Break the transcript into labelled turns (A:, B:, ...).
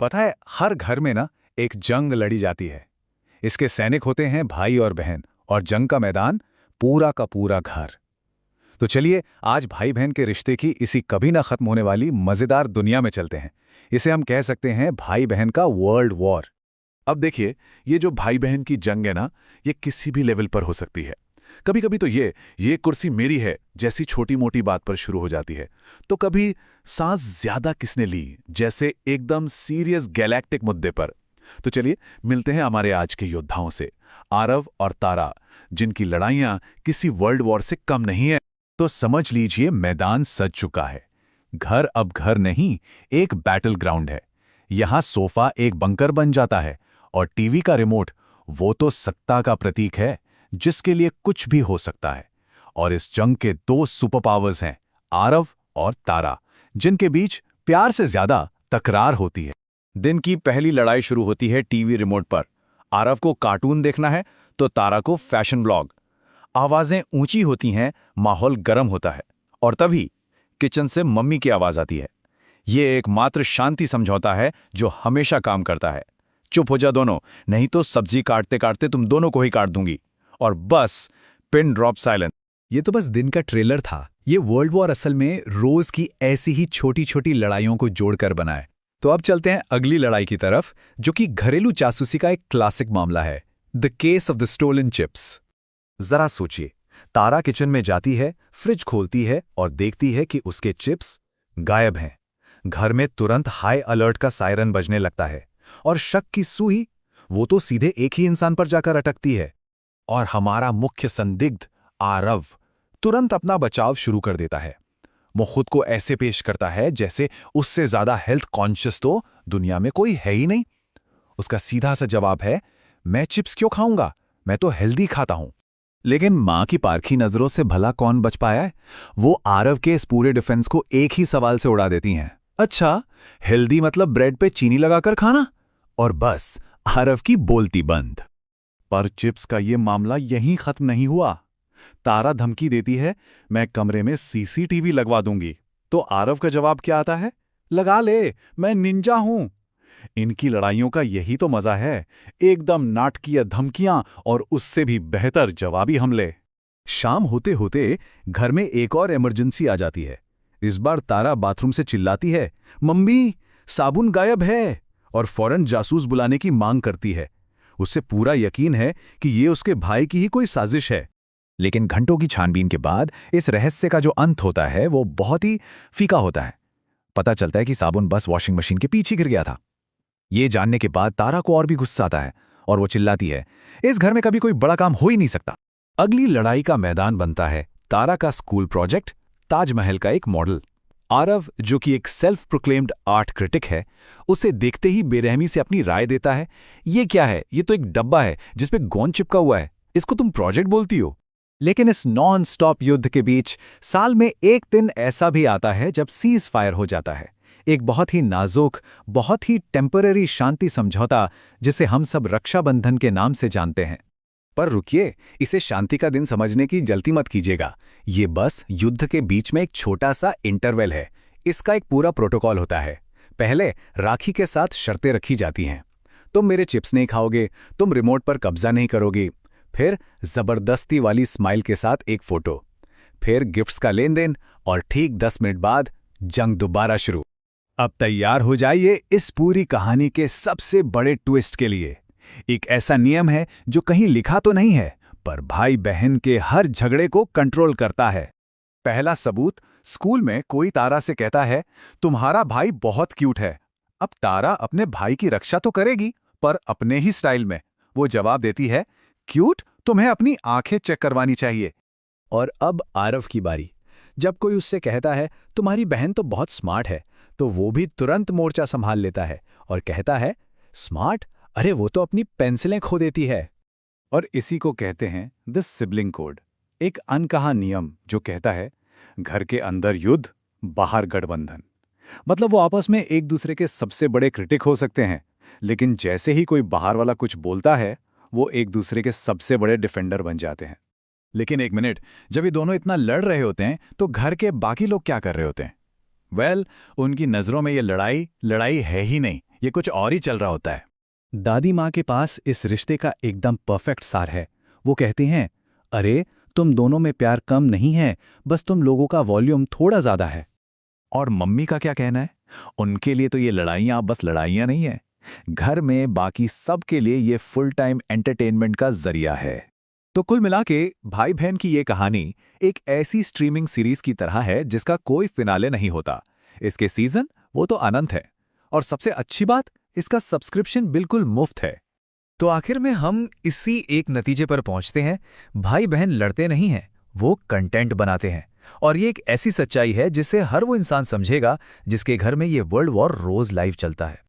A: पता है, हर घर में ना एक जंग लड़ी जाती है। इसके सैनिक होते हैं भाई और बहन, और जंग का मैदान पूरा का पूरा घर। तो चलिए आज भाई बहन के रिश्ते की इसी कभी ना खत्म होने वाली मजेदार दुनिया में चलते हैं। इसे हम कह सकते हैं भाई बहन का वर्ल्ड वॉर।
B: अब देखिए, ये जो भाई बहन की जंग है ना, ये किसी भी लेवल पर हो सकती है। कभी कभी तो ये कुर्सी मेरी है जैसी छोटी मोटी बात पर शुरू हो जाती है। तो कभी सांस ज्यादा किसने ली जैसे एकदम सीरियस गैलेक्टिक मुद्दे पर। तो चलिए मिलते हैं हमारे आज के योद्धाओं से, आरव और तारा, जिनकी लड़ाइयां किसी वर्ल्ड वॉर से कम नहीं है।
A: तो समझ लीजिए मैदान सज चुका है। घर अब घर नहीं, एक बैटल ग्राउंड है। यहां सोफा एक बंकर बन जाता है, और टीवी का रिमोट वो तो सत्ता का प्रतीक है, जिसके लिए कुछ भी हो सकता है। और इस जंग के दो सुपर पावर्स हैं, आरव और तारा, जिनके बीच प्यार से ज्यादा तकरार होती है। दिन की पहली लड़ाई शुरू होती है टीवी रिमोट पर। आरव को कार्टून देखना है तो तारा को फैशन ब्लॉग। आवाजें ऊंची होती हैं, माहौल गर्म होता है, और तभी किचन से मम्मी की आवाज आती है। ये एकमात्र शांति समझौता है जो हमेशा काम करता है। चुप हो जा दोनों, नहीं तो सब्जी काटते काटते तुम दोनों को ही काट दूंगी। और बस पिन ड्रॉप साइलेंस।
C: ये तो बस दिन का ट्रेलर था। ये वर्ल्ड वॉर असल में रोज की ऐसी ही छोटी छोटी लड़ाइयों को जोड़कर बना है। तो अब चलते हैं अगली लड़ाई की तरफ, जो कि घरेलू जासूसी का एक क्लासिक मामला है, the case of the stolen chips.
A: जरा सोचिए, तारा किचन में जाती है, फ्रिज खोलती है और देखती है कि उसके चिप्स गायब हैं। घर में तुरंत हाई अलर्ट का सायरन बजने लगता है, और शक की सुई वो तो सीधे एक ही इंसान पर जाकर अटकती है। और हमारा मुख्य संदिग्ध आरव तुरंत अपना बचाव शुरू कर देता है। वो खुद को ऐसे पेश करता है जैसे उससे ज्यादा हेल्थ कॉन्शियस तो दुनिया में कोई है ही नहीं। उसका सीधा सा जवाब है, मैं चिप्स क्यों खाऊंगा, मैं तो हेल्दी खाता हूं। लेकिन मां की पारखी नजरों से भला कौन बच पाया है? वो आरव के इस पूरे डिफेंस को एक ही सवाल से उड़ा देती हैं, अच्छा हेल्दी मतलब ब्रेड पे चीनी लगाकर खाना? और बस आरव की बोलती बंद।
B: पर चिप्स का ये मामला यहीं खत्म नहीं हुआ। तारा धमकी देती है, मैं कमरे में सीसीटीवी लगवा दूंगी। तो आरव का जवाब क्या आता है, लगा ले, मैं निंजा हूं। इनकी लड़ाइयों का यही तो मजा है, एकदम नाटकीय धमकियां और उससे भी बेहतर जवाबी हमले।
A: शाम होते होते घर में एक और इमरजेंसी आ जाती है। इस बार तारा बाथरूम से चिल्लाती है, मम्मी साबुन गायब है, और फौरन जासूस बुलाने की मांग करती है। उसे पूरा यकीन है कि ये उसके भाई की ही कोई साजिश है। लेकिन घंटों की छानबीन के बाद इस रहस्य का जो अंत होता है वो बहुत ही फीका होता है। पता चलता है कि साबुन बस वॉशिंग मशीन के पीछे गिर गया था। ये जानने के बाद तारा को और भी गुस्सा आता है, और वो चिल्लाती है, इस घर में कभी कोई बड़ा काम हो ही नहीं सकता। अगली लड़ाई का मैदान बनता है तारा का स्कूल प्रोजेक्ट, ताजमहल का एक मॉडल। आरव, जो कि एक सेल्फ प्रोक्लेम्ड आर्ट क्रिटिक है, उसे देखते ही बेरहमी से अपनी राय देता है, ये क्या है, ये तो एक डब्बा है जिसपे गोंद चिपका हुआ है, इसको तुम प्रोजेक्ट बोलती हो? लेकिन इस नॉन स्टॉप युद्ध के बीच साल में एक दिन ऐसा भी आता है जब सीज फायर हो जाता है। एक बहुत ही नाजुक, बहुत ही टेम्पररी शांति समझौता, जिसे हम सब रक्षाबंधन के नाम से जानते हैं। पर रुकिए, इसे शांति का दिन समझने की जल्दी मत कीजिएगा। ये बस युद्ध के बीच में एक छोटा सा इंटरवल है। इसका एक पूरा प्रोटोकॉल होता है। पहले राखी के साथ शर्तें रखी जाती हैं। तुम मेरे चिप्स नहीं खाओगे, तुम रिमोट पर कब्जा नहीं करोगे। फिर जबरदस्ती वाली स्माइल के साथ एक फोटो। फिर गिफ्ट्स का लेन देन, और ठीक 10 मिनट बाद जंग दोबारा शुरू। अब तैयार हो जाइए इस पूरी कहानी के सबसे बड़े ट्विस्ट के लिए। एक ऐसा नियम है जो कहीं लिखा तो नहीं है, पर भाई बहन के हर झगड़े को कंट्रोल करता है। पहला सबूत, स्कूल में कोई तारा से कहता है, तुम्हारा भाई बहुत क्यूट है। अब तारा अपने भाई की रक्षा तो करेगी, पर अपने ही स्टाइल में। वो जवाब देती है, क्यूट, तुम्हें अपनी आंखें चेक करवानी चाहिए। और अब आरव की बारी। जब कोई उससे कहता है, तुम्हारी बहन तो बहुत स्मार्ट है, तो वो भी तुरंत मोर्चा संभाल लेता है और कहता है, स्मार्ट? अरे वो तो अपनी पेंसिलें खो देती है। और इसी को कहते हैं द सिबलिंग कोड, एक अनकहा नियम जो कहता है, घर के अंदर युद्ध, बाहर गठबंधन। मतलब वो आपस में एक दूसरे के सबसे बड़े क्रिटिक हो सकते हैं, लेकिन जैसे ही कोई बाहर वाला कुछ बोलता है, वो एक दूसरे के सबसे बड़े डिफेंडर बन जाते हैं। लेकिन एक मिनट, जब ये दोनों इतना लड़ रहे होते हैं तो घर के बाकी लोग क्या कर रहे होते हैं? उनकी नजरों में ये लड़ाई है ही नहीं,
B: ये कुछ और ही चल रहा होता है।
C: दादी माँ के पास इस रिश्ते का एकदम परफेक्ट सार है। वो कहते हैं, अरे तुम दोनों में प्यार कम नहीं है, बस तुम लोगों का वॉल्यूम थोड़ा ज्यादा है।
B: और मम्मी का क्या कहना है? उनके लिए तो ये लड़ाइयाँ बस लड़ाइयाँ नहीं है, घर में बाकी सबके लिए ये फुल टाइम एंटरटेनमेंट का जरिया है।
C: तो कुल मिला के भाई बहन की ये कहानी एक ऐसी स्ट्रीमिंग सीरीज की तरह है जिसका कोई फिनाले नहीं होता। इसके सीजन वो तो अनंत है, और सबसे अच्छी बात, इसका सब्सक्रिप्शन बिल्कुल मुफ्त है। तो आखिर में हम इसी एक नतीजे पर पहुंचते हैं, भाई बहन लड़ते नहीं हैं, वो कंटेंट बनाते हैं। और ये एक ऐसी सच्चाई है जिसे हर वो इंसान समझेगा जिसके घर में ये वर्ल्ड वॉर रोज लाइव चलता है।